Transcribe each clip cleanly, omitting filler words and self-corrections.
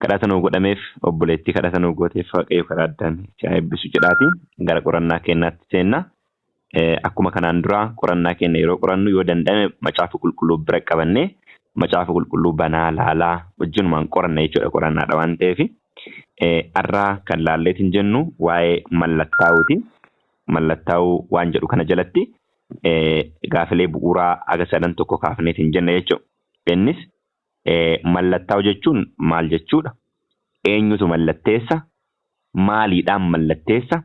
kadhata nuu godhameef obboleettii kadhata nuu gooteef waaqayyo karaa addaan si eebbisu jedhaati gara qorannaa keenyaatti seenna. Akkuma kanaan dura qorannaa keenya yeroo qorannu yoo danda'ame macaafa qulqulluu bira qabannee macaafa qulqulluu banaa laalaa wajjinumaan qoranna jechuudha qorannaadha waan ta'eef. Har'aa kan laalleetiin jennu waa'ee mallattaa'uuti. Mallattaa'uu waan jedhu kana jalatti gaafilee bu'uuraa aga sadan tokko kaafneetiin jenna jechuudha. Innis mallattaa'u jechuun maal jechuudha? Eenyutu mallatteessa? Maaliidhaan mallatteessa?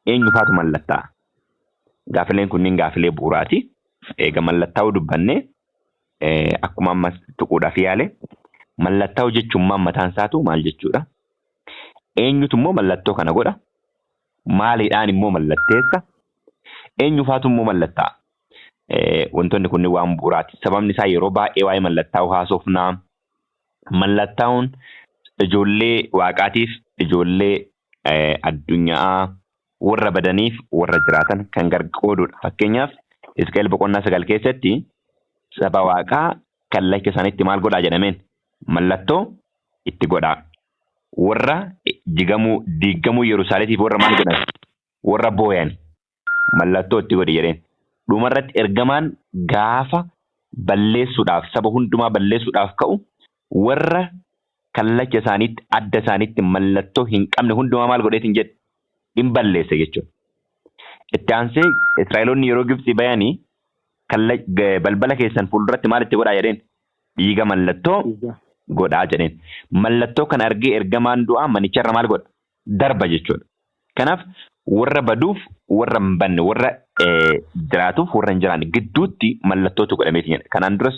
Eenyufaatu mallattaa'a? Gaafileen kunniin gaafilee bu'uuraati. Eega mallattaa'uu dubbannee akkuma ammas tuquudhaaf yaale mallattaa'u jechuun mataan isaatu maal jechuudha? Eenyutu immoo mallattoo kana godha? Maaliidhaan immoo mallatteessa? Eenyufaatu immoo mallattaa'a? Wantoonni kunniin waan bu'uuraati. Sababni isaa yeroo baay'ee waa'ee mallattaa'uu haasofnaa. Mallattaa'uun ijoollee waaqaatiif ijoollee addunyaa warra badaniif warra jiraatan kan gargaarudha. Fakkeenyaaf Hisqeel boqonnaa 9 keessatti saba waaqaa kallacha isaaniitti maal godhaa jedhameen mallattoo itti godhaa. Warra diigamuu Yerusaaletiif warra maal godhan warra booyan mallattoo itti godhi jedheen. Dhumarratti ergamaan gaafa balleessuudhaaf saba hundumaa balleessuudhaaf ka'u warra kallacha isaaniitti adda isaaniitti mallattoo hin qabne hundumaa maal godheetiin jedhe hin balleesse jechuudha. Itti aansee Israa'eloonni yeroo Gibxii bayanii balbala keessan fuulduratti maal itti godhaa jedheen dhiiga mallattoo godhaa jedheen. Mallattoo kana argee ergamaan du'aa manicharra maal godha darba jechuudha. Kanaaf warra baduuf warra hin banne warra jiraatuuf warra hin jiraanne gidduutti mallattootu godhameetiin jedha. Kanaan duras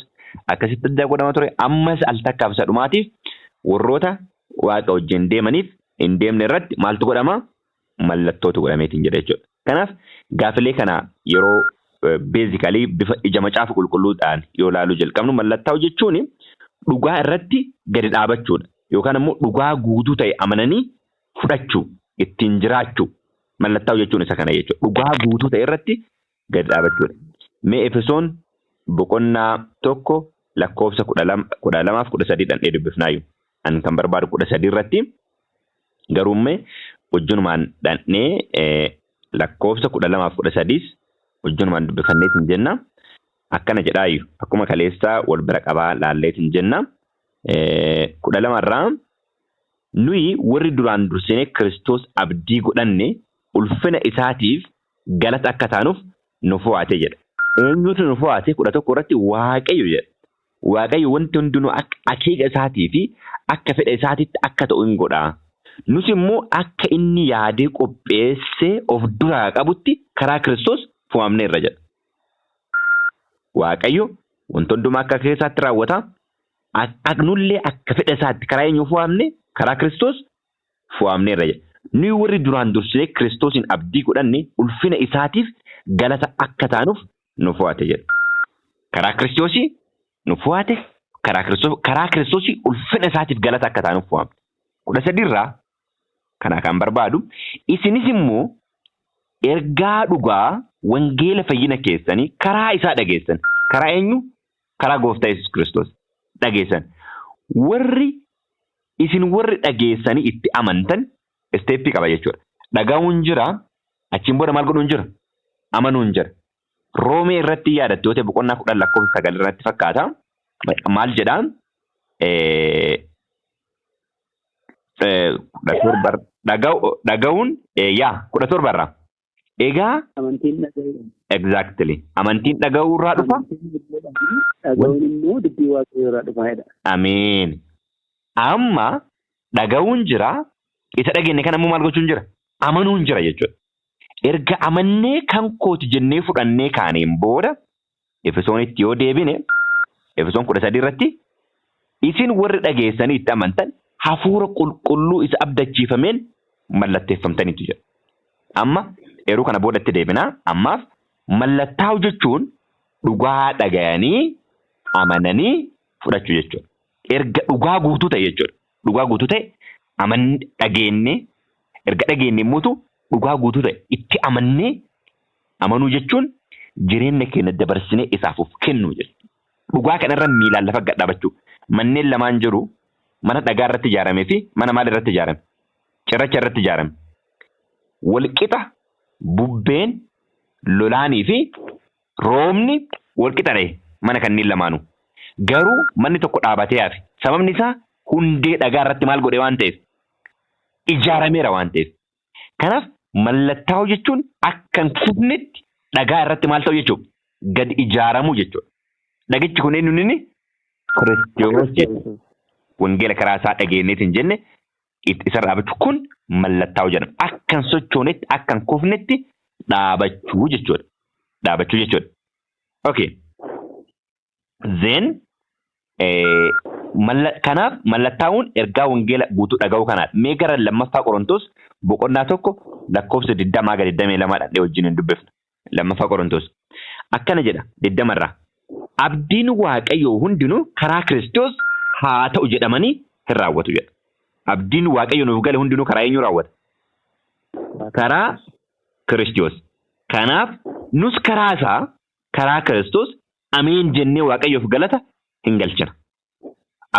akkasitti adda godhama ture. Ammas al takkaaf isa dhumaatiif warroota waaqa wajjin deemaniif hin deemne irratti maaltu godhama? Mallattootu godhameetiin jedha jechuudha. Kanaaf gaafilee kana yeroo beezikalii bifa ija macaafa qulqulluudhaan yoo ilaaluu jalqabnu mallattaa'u jechuun dhugaa irratti gadi dhaabachuudha. Yookaan immoo dhugaa guutuu ta'e amananii fudhachuu ittiin jiraachuu mallattaa'u jechuun isa kana jechuudha. Dhugaa guutuu ta'e irratti gadi dhaabachuudha. Mee Efesoon boqonnaa 1 lakkoofsa 12-13 dubbifnaayu. An kan barbaadu 13 irratti garuummee wajjinumaan dhandhee lakkoofsa 12-13 wajjinumaan dubbifanneetiin jenna. Akkana jedhaayu akkuma kaleessaa wal bira qabaa laalleetiin jenna. 12 irraa nuyi warri duraan dursinee Kiristoos abdii godhanne ulfina isaatiif galata akka taanuuf nu fo'ate jedha. Eenyutu nu fo'ate 11 irratti Waaqayyo jedha. Waaqayyo wanti hundinuu akeeka isaatii fi akka fedha isaatiitti akka ta'u hin godhaa. Nus immoo akka inni yaadee qopheessee of duraa qabutti karaa Kiristoos fo'amneerra jedha. Waaqayyo wanti hundumaa akka keessaatti raawwata. Nullee akka fedha isaatti karaa eenyu fo'amne karaa Kiristoos fo'amneerra jedha. Nuyi warri duraan dursinee Kiristoosin abdii godhanne ulfina isaatiif galata akka taanuuf nu fo'ate jedha. Karaa Kiristoosii nu fo'ate karaa Kiristoosii ulfina isaatiif galata akka taanuuf fo'amne. 13 irraa kana kan barbaadu isinis immoo ergaa dhugaa wangeela fayyina keessanii karaa isaa dhageessan. Karaa eenyu? Karaa Gooftaa Yesuus Kiristoos dhageessan. Isin warri dhageessanii itti amantan isteeppii qaba jechuudha. Dhagahuun jira, achiin booda maal godhuun jira? Amanuun jira. Roomee irratti yaadatte yoo ta'e boqonnaa 10 lakkoofsa 9 irratti fakkaata. Maal jedhaa? Dhagahuun 17 irraa. Egaa exactly amantiin dhagahuu irraa dhufa. Dhagahuun immoo dubbii Waaqayyoo irraa dhufa. Amiin. Amma dhagahuun jira. Isa dhageenye kana immoo maal gochuun jira? Amanuun jira jechuudha. Erga amannee kan kooti jennee fudhannee kaaneen booda Efesoonitti yoo deebine Efesoon 13 irratti isin warri dhageessanii itti amantan hafuura qulqulluu isa abdachiifameen mallatteeffamtaniitu jira. Amma yeroo kana boodatti deebinaa. Ammaaf mallattaa'u jechuun dhugaa dhagayanii amananii fudhachuu jechuudha. Erga dhugaa guutuu ta'e jechuudha. Dhugaa guutuu ta'e dhageenye erga dhageenye immoo dhugaa guutuu ta'e itti amannee amanuu jechuun jireenya keenya dabarsinee isaaf of kennu jechuudha. Dhugaa kanarra miilaan lafa gadhaabachuu. Manneen lamaan jiru mana dhagaa irratti ijaaramee fi mana maal irratti ijaarame? Cirracha irratti ijaarame. Walqixa bubbeen lolaanii fi roobni walqixa ta'e mana kanneen lamaanuu. Garuu manni tokko dhaabatee hafe. Sababni isaa hundee dhagaa irratti maal godhe waan ta'eef? Ijaarameera waan ta'eef. Kanaaf mallattaa'uu jechuun akka hin kufnetti dhagaa irratti maal ta'u jechuudha? Gad ijaaramuu jechuudha. Dhagichi kun eenyuun inni? Kiristoos jedhama. Wangeela karaa isaa dhageenyeetiin jenne isa dhaabachuu kun mallattaa'uu jedhama. Akka hin sochoonetti akka hin kufnetti dhaabachuu jechuudha. Dhaabachuu jechuudha. Okay. Then kanaaf mallattaa'uun ergaa wangeela guutuu dhaga'uu kanaadha. Mee gara lammaffaa Qorontos boqonnaa 1 lakkoofsa 20-22 wajjin hin dubbifna. Lammaffaa Qorontos akkana jedha 20 irraa. Abdiin Waaqayyoo hundinuu karaa Kiristoos haa ta'u jedhamanii hin raawwatu jedha. Abdiin Waaqayyoo nuuf gale hundinuu karaa eenyu raawwata? Karaa Kiristoos. Kanaaf nus karaa isaa karaa Kiristoos ameen jennee Waaqayyoof galata hin galchina.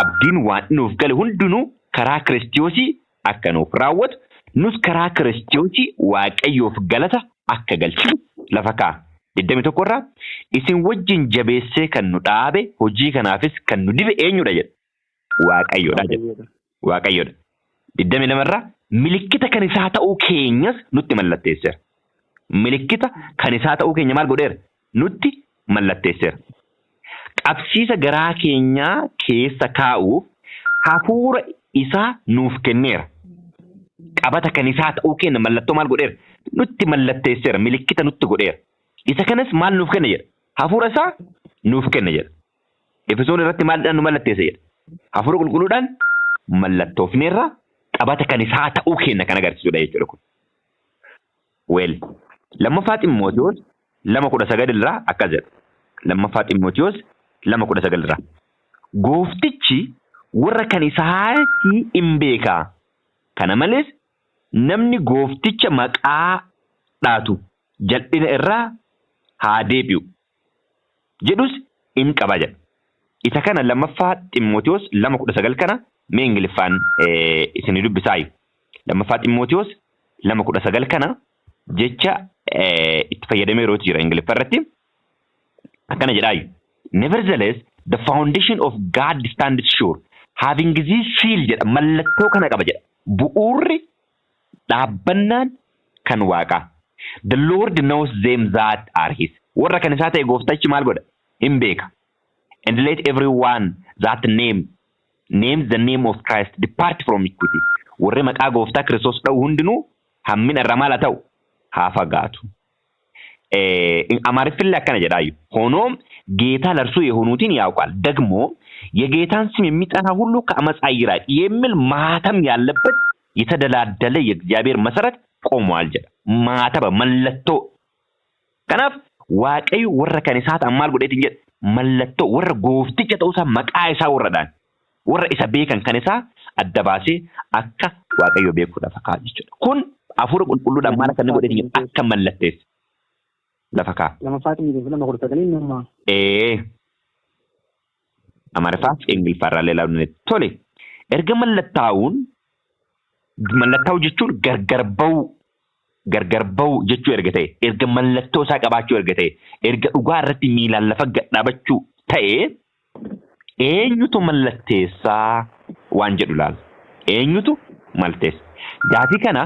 Abdiin waan nuuf gale hundinuu karaa Kiristoosii akka nuuf raawwatu nus karaa Kiristoosii Waaqayyoof galata akka galchinu lafa kaa'a. 21 irraa isin wajjin jabeessee kan nu dhaabe hojii kanaafis kan nu dibe eenyudha jedha? Waaqayyoodha jedha. Waaqayyoodha. 22 irraa milikkita kan isaa ta'uu keenyas nutti mallatteesseera. Milikkita kan isaa ta'uu keenya maal godheera? Nutti mallatteesseera. Qabsiisa garaa keenyaa keessa kaa'uuf hafuura isaa nuuf kenneera. Qabata kan isaa ta'uu keenya mallattoo maal godheera? Nutti mallatteesseera. Milikkita nutti godheera. Isa kanas maal nuuf kenna jedha? Hafuura isaa nuuf kenna jedha. Efesoon irratti maaldhaan nu mallatteessa jedha? Hafuura qulqulluudhaan mallattoofneerra qabata kan isaa ta'uu keenya kan agarsiisudha jechuudha kun. Weel lammaffaa Xiimotewos 2:19 irraa akkas jedha. Lammaffaa Xiimotewos 2:19 irraa. Gooftichi warra kan isaatti hin beekaa. Kana malees namni goofticha maqaa dhaatu jal'ina irraa haa deebi'u jedhus hin qaba jedha. Isa kana lammaffaa Xiimotewos 2:19 kana mee Ingiliffaan isin dubbisaayi. Lammaffaa Xiimotewos 2:19 kana jecha itti fayyadamee yeroo jira Ingiliffa irratti akkana jedhaayi. Nevertheless, the foundation of God stands sure, having this seal jedha mallattoo kana qaba jedha. Bu'uurri dhaabbannaan kan Waaqaa. The Lord knows them that are his. Warra kan isaa ta'e gooftachi maal godha? Hin beeka. And let everyone that names the name of Christ depart from iniquity. Warri maqaa gooftaa Kiristoos dha'u hundinuu hammina irraa maal haa ta'u? Haa fagaatu. አማርኛው አከነ ጀዳዩ ሆኖም ጌታ ለርሱ የሆኑትን ያውቃል ደግሞ የጌታን ስም የሚጠራ ሁሉ ከአመጻ ይራቅ የሚል ማተም ያለበት የተደላደለ የእግዚአብሔር መሰረት ቆሟል ጀዳ ማተበ መለቶ ከናፍ ዋቀዩ ወረ ከነሳት አማል ጉዴት እንጀ መለቶ ወረ ጎፍት ጨተውሳ መቃይሳ ወረዳን ወረ ኢሳ ቤከን ከነሳ አደባሴ አካ ዋቀዩ ቤኩ ደፈካ ይችላል ኩን አፉር ቁልቁሉ ዳማና ከነ ጉዴት እንጀ አካ መለቴስ ለፈካ ለማፋት ነው ለማ ቆርጠ ከኔ ነው አማርፋት እንግሊዝ ፈራለ ላውን ቶሌ erga mallattaa'u jechuun gargarbau jechuu erga ta'e erga mallattoo isaa qabaachuu erga ta'e erga dhugaa irratti miilaan lafa gadhaabachuu ta'e eenyutu mallatteessaa waan jedhu laal eenyutu mallatteessa gaafii kana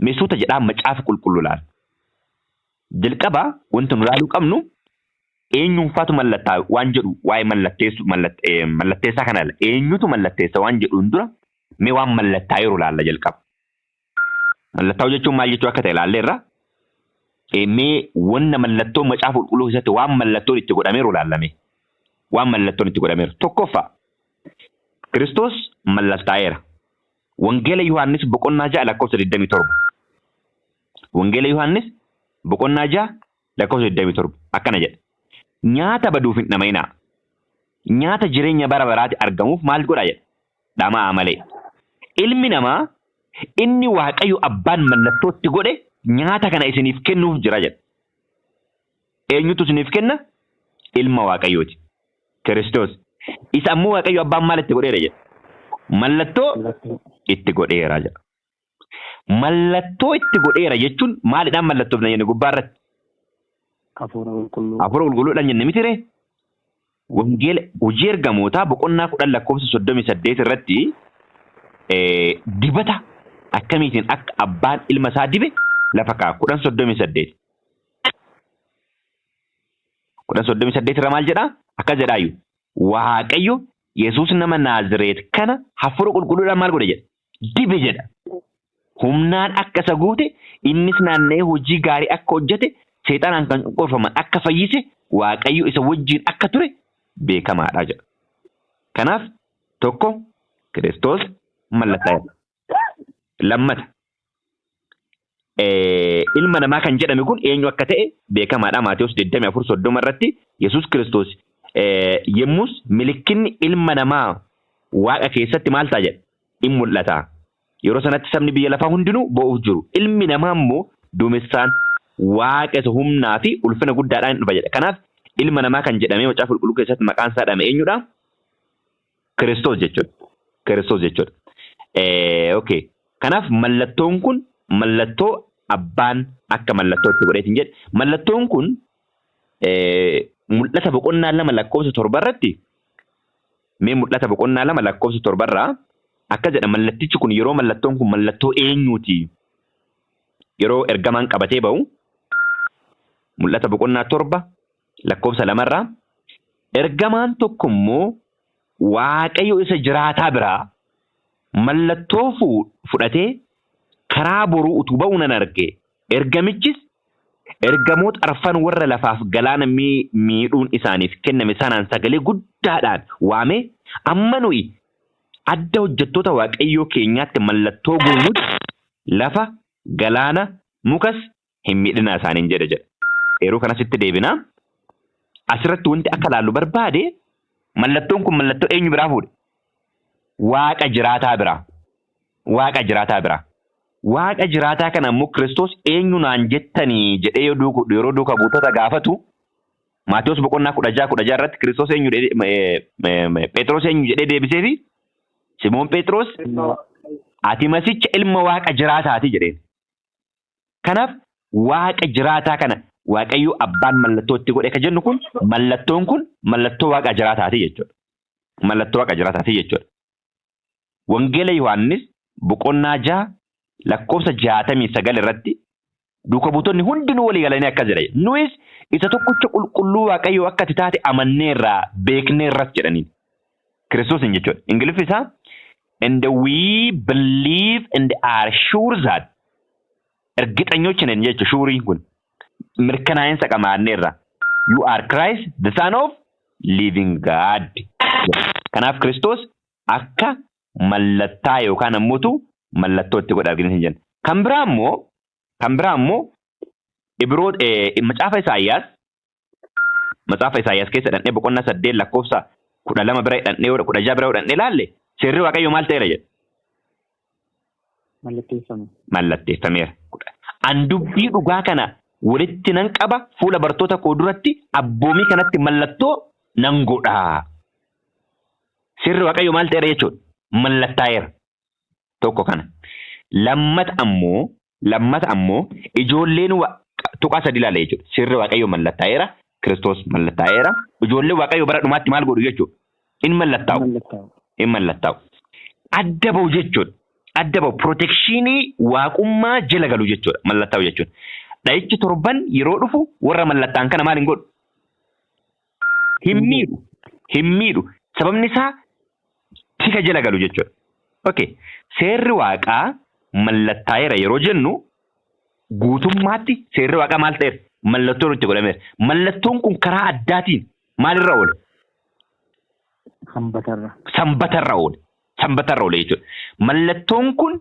meesota jedhaa macaafa qulqulluu laal jalqaba wanta nu laaluu qabnu eenyuunfaatu mallattaa waan jedhu waa'ee mallatteessaa kana eenyutu mallatteessa waan jedhu dura mee waan mallattaa yeroo laalla jalqaba mallattaa'u jechuun maal jechuu akka ta'e laalleerra mee wanna mallattoo macaafa qulqulluu keessatti waan mallattoon itti godhameeru laallame waan mallattoon itti godhameeru tokkoffaa Kiristoos mallattaa'eera wangeela Yohaannis boqonnaa 6 lakkoofsa 27 wangeela Yohaannis boqonnaa 6 lakkoofsa 27 akkana jedha nyaata baduuf hin dhamaynaa nyaata jireenya bara baraatti argamuuf maal godha jedha dhamaa malee ilmi namaa inni waaqayyo abbaan mallattootti godhe nyaata kana isiniif kennuuf jira jedha eenyutu isiniif kenna ilma waaqayyooti Kiristoos isa ammoo waaqayyo abbaan maalitti godheera jedha Mallattoo itti godheera jedha. Mallattoo itti godheera jechuun maalidhaan mallattoo jenne gubbaarratti? Hafuura qulqulluu. Hafuura qulqulluudhaan jenne miti ree? Wangeela hojii ergamootaa boqonnaa 10 lakkoofsa 38 irratti dibata akkamiitiin akka abbaan ilma isaa dibe lafa kaa'a 10:38. 10:38 irra maal jedhaa? Akkas jedhaayyuu Waaqayyo Yesuus nama Naazireet kana hafuura qulqulluudhaan maal godhe jedha? Dibe jedha. Humnaan akka isa guute innis naanna'ee hojii gaarii akka hojjete seexanaan kan qorfaman akka fayyise Waaqayyo isa wajjin akka ture beekamaadha jedha. Kanaaf tokko Kiristoos mallattaa'eera. Lammata ilma namaa kan jedhame kun eenyu akka ta'e beekamaadha. Maatewos 24:30 irratti Yesuus Kiristoos yemmus milikinni ilma namaa Waaqa keessatti maal ta'a jedha? In mul'ata. Yeroo sanatti sabni biyya lafaa hundinuu boo'uuf jiru. Ilmi namaa immoo duumessaan Waaqa isa humnaa fi ulfina guddaadhaan dhufa jedha. Kanaaf ilma namaa kan jedhamee macaafa qulqulluu keessatti maqaan isaa dhame eenyudha? Kiristoos jechuudha. Kiristoos jechuudha. Okay. Kanaaf mallattoon kun mallattoo abbaan akka mallattoo itti godheetiin jedhe. Mallattoon kun mul'ata boqonnaa 2 lakkoofsa 7 irratti mee mul'ata boqonnaa 2 lakkoofsa 7 irraa akka jedha mallattichi kun yeroo mallattoon kun mallattoo eenyuuti? Yeroo ergamaan qabatee ba'u mul'ata boqonnaa 7 lakkoofsa 2 irraa ergamaan tokko immoo Waaqayyo isa jiraataa biraa mallattoo fudhatee karaa boruu utuu ba'u nan arge. Ergamichis ergamoota arfan warra lafaaf galaana miidhuun isaaniif kenname sanaan sagalee guddaadhaan waamee amma nuyi adda hojjettoota Waaqayyoo keenyaatti mallattoo goonus lafa galaana mukas hin miidhina isaaniin jedha. Yeroo kanasitti deebina asirratti wanti akka laallu barbaade mallattoon kun mallattoo eenyu biraa fuudhe? Waaqa jiraataa biraa. Waaqa jiraataa biraa. Waaqa jiraataa kana immoo Kiristoos eenyu naan jettanii jedhee yeroo duuka buutota gaafatu Maatewos boqonnaa 16 irratti Kiristoos eenyu Phexros eenyu jedhee deebiseefi Simoon Phexros ati masicha ilma Waaqa jiraataati jedheen. Kanaaf Waaqa jiraataa kana Waaqayyo abbaan mallattoo itti godhe ka jennu kun mallattoon kun mallattoo Waaqa jiraataati jechuudha. Mallattoo Waaqa jiraataati jechuudha. Wangeela Yohaannis boqonnaa 6 lakkoofsa 69 irratti duuka buutonni hundinuu walii galanii akkas jedha. Nuyis isa tokkicha qulqulluu Waaqayyo akka ati taate amanneerraa beekneerras jedhaniin. Kiristoosin jechuudha. Ingiliffi isaa and we believe and are sure that ergixanyochi neen jechuudha shuuriin kun. Mirkanaa'insa qabaanneerra. You are Christ, the Son of Living God. Kanaaf Kiristoos akka mallattaa yookaan ammoo mallattoo itti godha arginu hin jenna. Kan biraa immoo macaafa Isaayyaas keessa dhannee boqonnaa 8 lakkoofsa 12 bira dhannee 16 bira dhannee ilaalle seerri Waaqayyoo maal ta'eera jedha? Mallatteeffameera. An dubbii dhugaa kana walitti nan qaba fuula bartoota koo duratti abboomii kanatti mallattoo nan godha. Seerri Waaqayyoo maal ta'eera jechuudha? Mallattaa'eera. Tokko kana. Lammata ammoo ijoolleen tuqaa 3 ilaala jechuudha. Seerri Waaqayyoo mallattaa'eera. Kiristoos mallattaa'eera. Ijoolleen Waaqayyoo bara dhumaatti maal godhu jechuudha? In mallattaa'u. Adda ba'u jechuudha. Adda ba'u protekshinii waaqummaa jala galu jechuudha. Mallattaa'u jechuudha. Dha'ichi torban yeroo dhufu warra mallattaan kana maal hin godhu? Hin miidhu. Sababni isaa tika jala galu jechuudha. Okay. Seerri Waaqaa mallattaa'eera yeroo jennu guutummaatti seerri Waaqaa maal ta'eera? Mallattoo itti godhameera. Mallattoon kun karaa addaatiin maalirra oola? Sanbatarra oola jechuudha. Mallattoon kun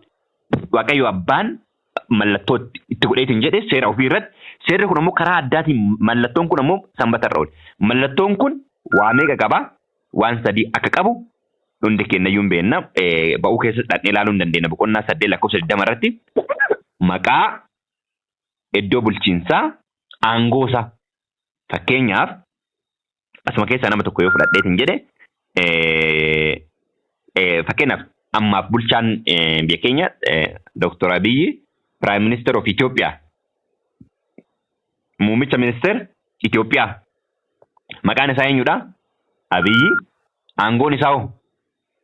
Waaqayyo abbaan mallattoo itti godheetiin jedhe seera ofii irratti. Seerri kun ammoo karaa addaatiin mallattoon kun ammoo sanbatarra oola. Mallattoon kun waa meeqa qaba? Waan 3 akka qabu hundi kennayyuu hin beekna. Ba'uu keessatti dhaqnee ilaaluu hin dandeenya. Boqonnaa 8 lakkoofsa 20 irratti maqaa, iddoo bulchiinsaa, aangoosaa. Fakkeenyaaf asuma keessaa nama tokko yoo fudhadheetiin jedhe fakkeenyaaf amma bulchaan biyya keenya Dr. Abiy Prime Minister of Ethiopia. Muummicha Minister Ethiopia. Maqaan isaa eenyudha? Abiy. Aangoon isaa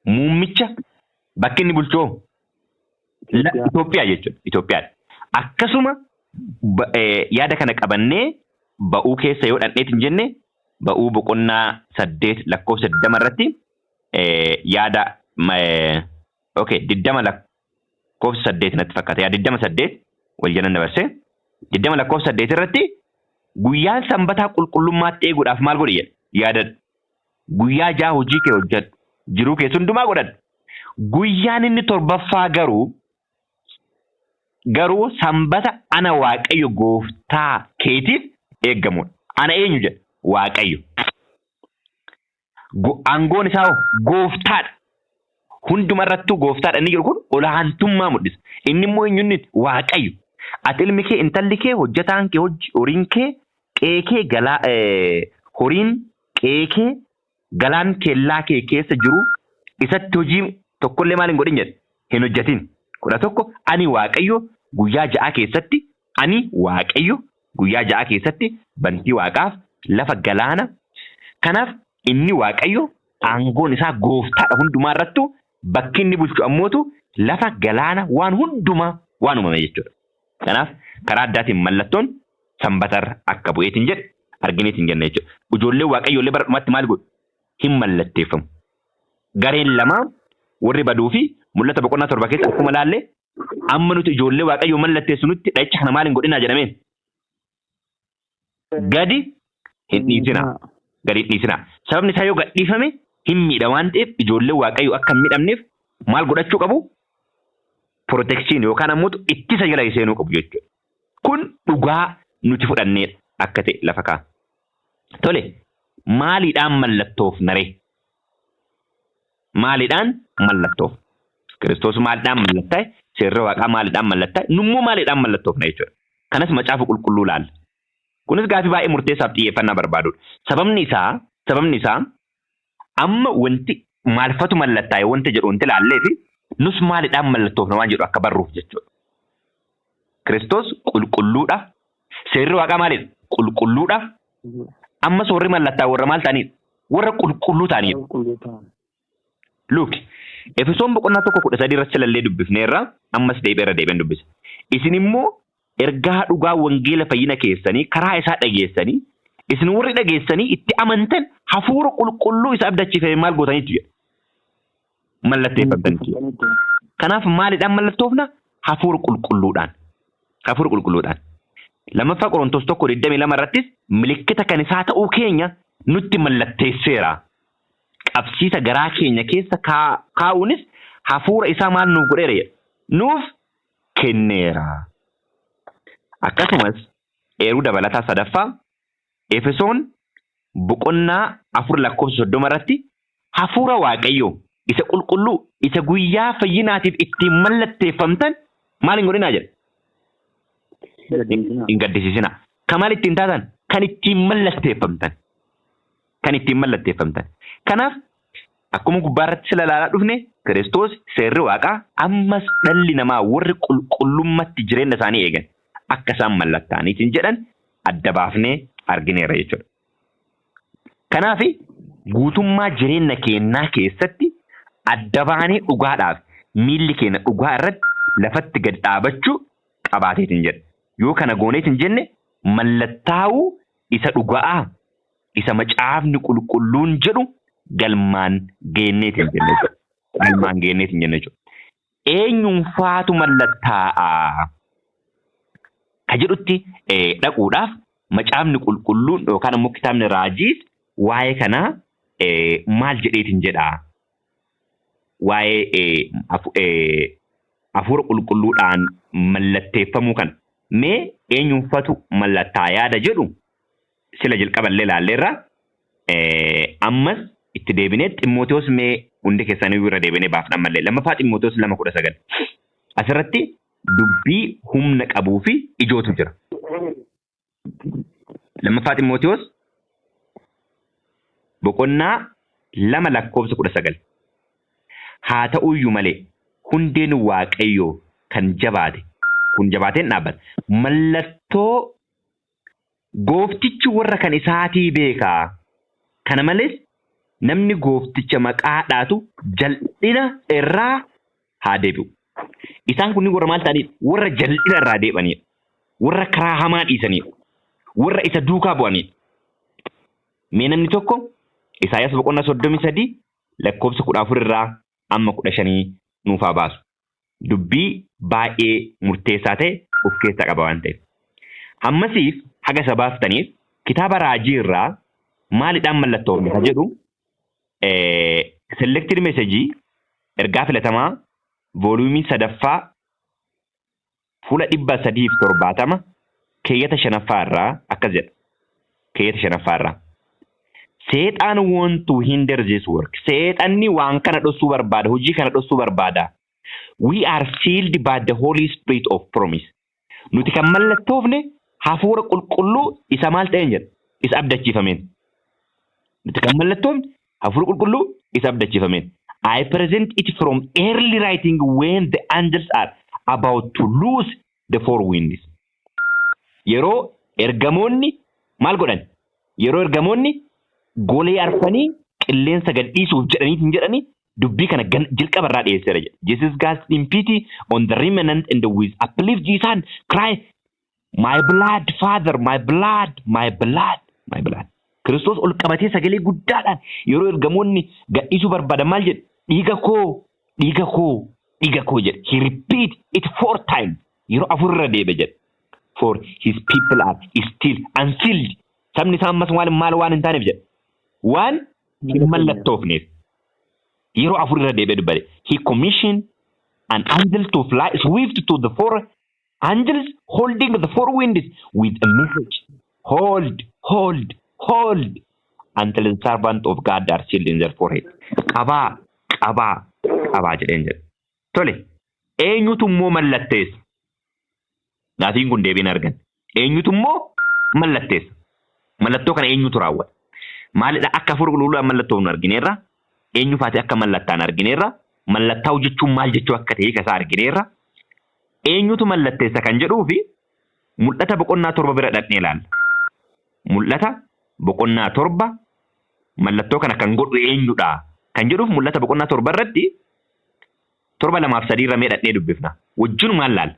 muummicha bakki inni bulchoo Ethiopia jechuudha. Ethiopia. Akkasuma yaada kana qabannee ba'uu keessa yoo dhandheetiin jenne ba'uu boqonnaa 8 lakkoofsa 20 irratti yaada okay 20 lakkoofsa 8 natti fakkaata. Yaada 28 wal jalan dabarsee 20 lakkoofsa 8 irratti guyyaan sanbataa qulqullummaatti eeguudhaaf maal godhi jedha. Yaada guyyaa ja'a hojii kee hojjedhu jiruu kee hundumaa godhadhu. Guyyaan inni torbaffaa garuu sanbata ana Waaqayyo gooftaa keetiif eeggamudha. Ana eenyu jedha? Waaqayyo. Aangoon isaa gooftaadha. Hunduma irrattuu gooftaadha inni jiru kun olaantummaa mul'isa. Inni immoo eenyunnit Waaqayyo. Ati ilmi kee intalli kee hojjetaan kee horiin kee qeekee galaa horiin qeekee galaan kellaa kee keessa jiru isatti hojii tokkollee maal hin godhin jedhe hin hojjetin. 11 ani Waaqayyo guyyaa ja'a keessatti bantii Waaqaaf lafa galaana kanaaf inni Waaqayyo aangoon isaa gooftaadha hundumaa irrattu bakki inni bulchu ammootu lafa galaana waan hundumaa waan uumame jechuudha. Kanaaf karaa addaatiin mallattoon sanbatarra akka bu'eetiin jedhe argineetiin jenna jechuudha. Ijoollee Waaqayyoollee bara dhumaatti maal godhu? Hin mallatteeffamu. Gareen lama warri baduu fi mul'ata boqonnaa 7 keessa akkuma laallee amma nuti ijoollee Waaqayyoo mallatteessu nutti dha'icha kana maal hin godhinaa jedhameen. Gadi hin dhiisinaa. Gadi dhiisinaa. Sababni isaa yoo gadhiifame hin miidha waan ta'eef ijoollee Waaqayyoo akka hin miidhamneef maal godhachuu qabu? Protection yookaan ammoo ittisa jala seenuu qabu jechuudha. Kun dhugaa nuti fudhanneedha akka ta'e lafa kaa. Tole maaliidhaan mallattoof naree? Maaliidhaan mallattoof? Kiristoos maaliidhaan mallattaa'e? Seerri Waaqaa maaliidhaan mallattaa'e? Nummoo maaliidhaan mallattoofna jechuudha. Kanas macaafa qulqulluu laalla. Kunis gaafii baay'ee murteessaaf xiyyeeffannaa barbaadudha. Sababni isaa amma wanti maalfatu mallattaa'e wanta jedhu wanti laallee fi nus maaliidhaan mallattoofna waan jedhu akka barruuf jechuudha. Kiristoos qulqulluudha. Seerri Waaqaa maalidha? Qulqulluudha. Amma soorri mallattaa warra maal ta'anidha? Warra qulqulluu ta'anidha. Luki Efesoon boqonnaa 1:13 irratti lallee dubbifneerra ammas deebi'een dubbisa. Isin immoo ergaa dhugaa wangeela fayyina keessanii karaa isaa dhageessanii isin warri dhageessanii itti amantan hafuura qulqulluu isa abdachiifame maal gootaniitu jedha. Mallatteeffamtaniitu. Kanaaf maaliidhaan mallattoofna? Hafuura qulqulluudhaan. Hafuura qulqulluudhaan. Lammaffaa Qorontos 1:22 irrattis milikkita kan isaa ta'uu keenya nutti mallatteesseera. Qabsiisa garaa keenya keessa kaa'uunis hafuura isaa maal nuuf godheera jedha. Nuuf kenneera. Akkasumas eeruu dabalataa sadaffaa Efesoon boqonnaa 4 lakkoofsa 30 irratti hafuura Waaqayyoo isa qulqulluu isa guyyaa fayyinaatiif ittiin mallatteeffamtan maal hin godhinaa jedha. Hin gaddisiisinaa. Kan maal ittiin taatan? Kan ittiin mallatteeffamtan. Kanaaf akkuma gubbaarratti sila ilaalaa dhufne Kiristoos seerri Waaqaa ammas dhalli namaa warri qulqullummatti jireenya isaanii eegan akka isaan mallattaaniitiin jedhan adda baafnee argineera jechuudha. Kanaaf guutummaa jireenya keenyaa keessatti adda baanee dhugaadhaaf miilli keenya dhugaa irratti lafatti gad dhaabachuu qabaateetiin jedha. Yoo kana gooneetiin jenne mallattaa'uu isa dhugaa isa macaafni qulqulluun jedhu galmaan geenneetiin jenne jechuudha. Eenyuun faatu mallattaa'a? Ka jedhutti dhaquudhaaf macaafni qulqulluun yookaan immoo kitaabni raajiis waa'ee kanaa maal jedheetiin jedhaa? Waa'ee hafuura qulqulluudhaan mallatteeffamuu kana mee eenyuun faatu mallattaa yaada jedhu sila jalqaballee laalleerra ammas itti deebinee Ximootewoos mee hundi keessanii irra deebinee baafna mallee lammaffaa Ximootewoos 2:19 asirratti dubbii humna qabuu fi ijootu jira. Lammaffaa Ximootewoos boqonnaa 2 lakkoofsa 19 haa ta'uyyuu malee hundeen waaqayyoo kan jabaate kun jabaateen dhaabbata. Mallattoo gooftichi warra kan isaatii beekaa. Kana malees namni goofticha maqaadhaatu jal'ina irraa haa deebi'u. Isaan kunniin warra maal ta'aniidha? Warra jal'ina irraa deebi'aniidha. Warra karaa hamaa dhiisaniidha. Warra isa duukaa bu'aniidha. Mee namni tokko Isaayyaas boqonnaa 33 lakkoofsa 14 irraa amma 15 nuuf haa baasu. Dubbii baay'ee murteessaa ta'e of keessaa qaba waan ta'eef. Hammasiif haga isa baaftaniif kitaaba raajii irraa maalidhaan mallattoofne haa jedhu selected message ergaa filatamaa voluumii 3ffaa fuula 370 keeyyata 5ffaa irraa akkas jedha. Keeyyata 5ffaa irraa. Seexaan want to hinder this work. Seexanni waan kana dhossuu barbaada. Hojii kana dhossuu barbaada. We are sealed by the Holy Spirit of promise. Nuti kan mallattoofne hafuura qulqulluu isa maal ta'een jedha. Isa abdachiifameen. Nuti kan mallattoofne hafuura qulqulluu isa abdachiifameen. I present it from early writing when the angels are about to lose the four winds. Yeroo ergamoonni maal godhan? Yeroo ergamoonni golee arfanii qilleensa gadhiisuuf jedhanii dubbii kana jalqaba irraa dhiyeesseera jedha. Jesus God's in pity on the remnant and the with uplift his hand cry my blood father my blood my blood my blood. Kiristoos ol qabatee sagalee guddaadhaan yeroo ergamoonni gadhiisuu barbaadan maal jedha? Dhiiga koo dhiiga koo dhiiga koo jedha. He repeat it 4 times yeroo afurra deebe jedha. For his people are still unfilled. Sabni isaa ammas maal waan hin taaneef jedha. Waan hin mallattoofneef. Yeroo afurra deebe dubbate. He commissioned an angel to fly swift to the four angels holding the four winds with a message. Hold, hold, hold until the servant of God are sealed in their forehead. Qabaa jedheen jedha. Tole, eenyutu immoo mallatteessa? Gaafiin kun deebiin argan. Eenyutu immoo mallatteessa? Mallattoo kana eenyutu raawwata? Maalidha akka hafuura qulqulluudhaan mallattoo nu argineerra? Eenyu faati akka mallattaan argineerra? Mallattaa jechuun maal jechuu akka ta'e kasaa argineerra? Eenyutu mallatteessa kan jedhuu fi mul'ata boqonnaa 7 bira dhaqnee ilaalla. Mul'ata boqonnaa 7 mallattoo kana kan godhu eenyudha kan jedhuuf mul'ata boqonnaa 7 irratti 7:2-3 irra mee dhaqnee dubbifna. Wajjin maal laalla?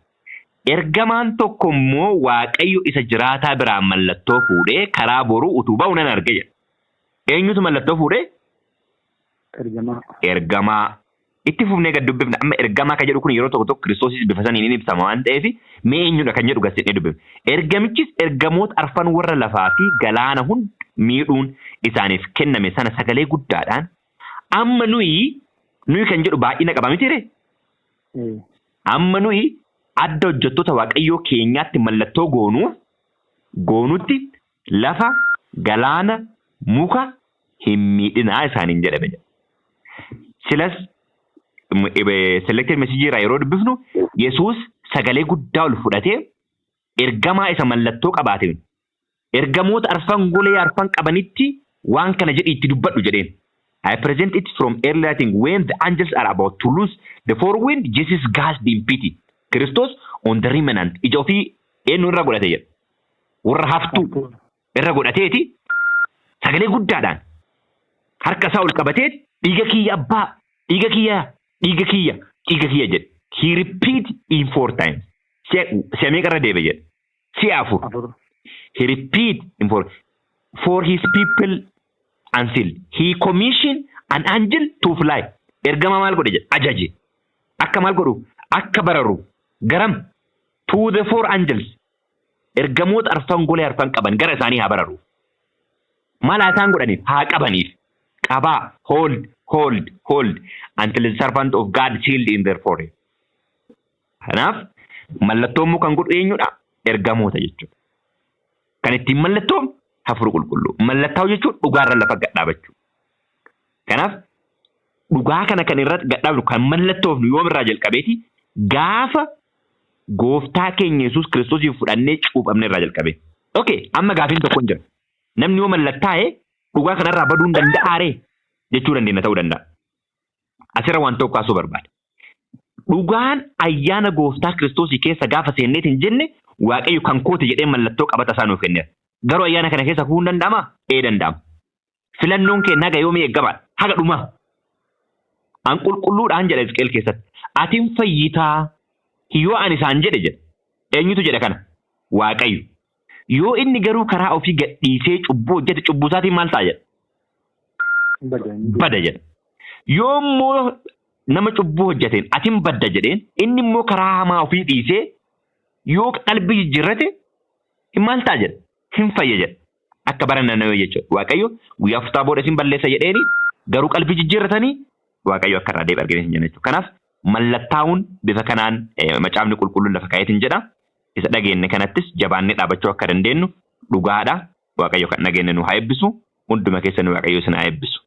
Ergamaan tokko immoo Waaqayyo isa jiraataa biraa mallattoo fuudhee karaa boruu utuu ba'u nan arge jedha. Eenyutu mallattoo fuudhee? Ergamaa. Itti fufnee gad dubbifna. Amma ergamaa kan jedhu kun yeroo tokko Kiristoosis bifa saniin ni ibsama waan ta'eef mee eenyudha kan jedhu gasetnee dubbifna. Ergamichis ergamoota arfan warra lafaa fi galaana hunda miidhuun isaaniif kenname sana sagalee guddaadhaan amma nuyi kan jedhu baay'ina qaba mitiire? Amma nuyi adda hojjettoota Waaqayyoo keenyaatti mallattoo goonutti lafa galaana muka hin miidhinaa isaaniin jedhame. Silas selected message irraa yeroo dubbifnu Yesuus sagalee guddaa ol fudhatee ergamaa isa mallattoo qabaate ergamoota arfan golee arfan qabanitti waan kana jedhi itti dubbadhu jedheen. I present it from early writing when the angels are about to lose the four winds. Jesus gasped in pity. Christos on the remnant. Ija ofii eenyu irra godhate jedha. Warra haftuu irra godhateeti sagalee guddaadhaan harka isaa ol qabatee dhiiga kiyya abbaa dhiiga kiyya jedhe. He repeat in 4 times. Si'a meeqa irra deebe jedhe? Si'a 4. He repeat in 4 for his people until he commissioned an angel to fly. Ergama maal godhe jedhe? Ajaje. Akka maal godhu? Akka bararu. Garam? To the 4 angels. Ergamoota arfan golee arfan qaban gara isaanii haa bararu. Maal isaan godhaniif? Haa qabaniif. Qabaa. Hold until the servant of God sealed in their forehead. Kanaaf mallattoon immoo kan godhu eenyudha? Ergamoota jechuudha. Kan ittiin mallattoon hafuura qulqulluu. Mallattoo jechuun dhugaarra lafa gadhaabachuu. Kanaaf dhugaa kana kan irratti gadhaabnu kan mallattoofnu yoomirraa jalqabeeti gaafa gooftaa keenya Yesuus Kiristoosiif fudhannee cuuphamne irraa jalqabe. Okay, amma gaafiin tokko hin jiru. Namni yoo mallattaa'e dhugaa kanarraa baduu hin danda'aaree jechuu dandeenya ta'uu danda'a. asirra waan tokko kaasuu barbaada. Dhugaan ayyaana gooftaa Kiristoosii keessa gaafa seenneet hin jenne Waaqayyo kan kooti jedhee mallattoo qabata isaa nuuf kenneera. Garuu ayyaana kana keessa kufuu hin danda'amaa? Danda'ama. Filannoon keenya haga yoomii eeggabaadha. Haga dhumaa. An qulqulluudhaan jedha Hizqeel keessatti. Atiin fayyitaa yoo ani isaan jedhe. Eenyutu jedha kana? Waaqayyo. Yoo inni garuu karaa ofii gadhiisee cubbuu hojjete cubbuu isaatiin maal ta'a jedha? Bada jedha. Yoo immoo nama cubbuu hojjeteen atiin badda jedheen inni immoo karaa hamaa ofii dhiisee yoo qalbii jijjiirrate maal ta'a jedha? Hin fayya jedha. Akka baranna na jechuudha. Waaqayyo guyyaa afurtaa booda isin balleessa jedheeni garuu qalbii jijjiirratanii Waaqayyo akka irraa deebi'ee argine hin jenna jechuudha. Kanaaf mallattaa'uun bifa kanaan macaafni qulqulluun lafa kaa'eetiin jedha. Isa dhageenye kanattis jabaannee dhaabachuu akka dandeenyu dhugaadha. Waaqayyo kan dhageenye nu haa eebbisu. Hunduma keessa nu Waaqayyo isin haa eebbisu.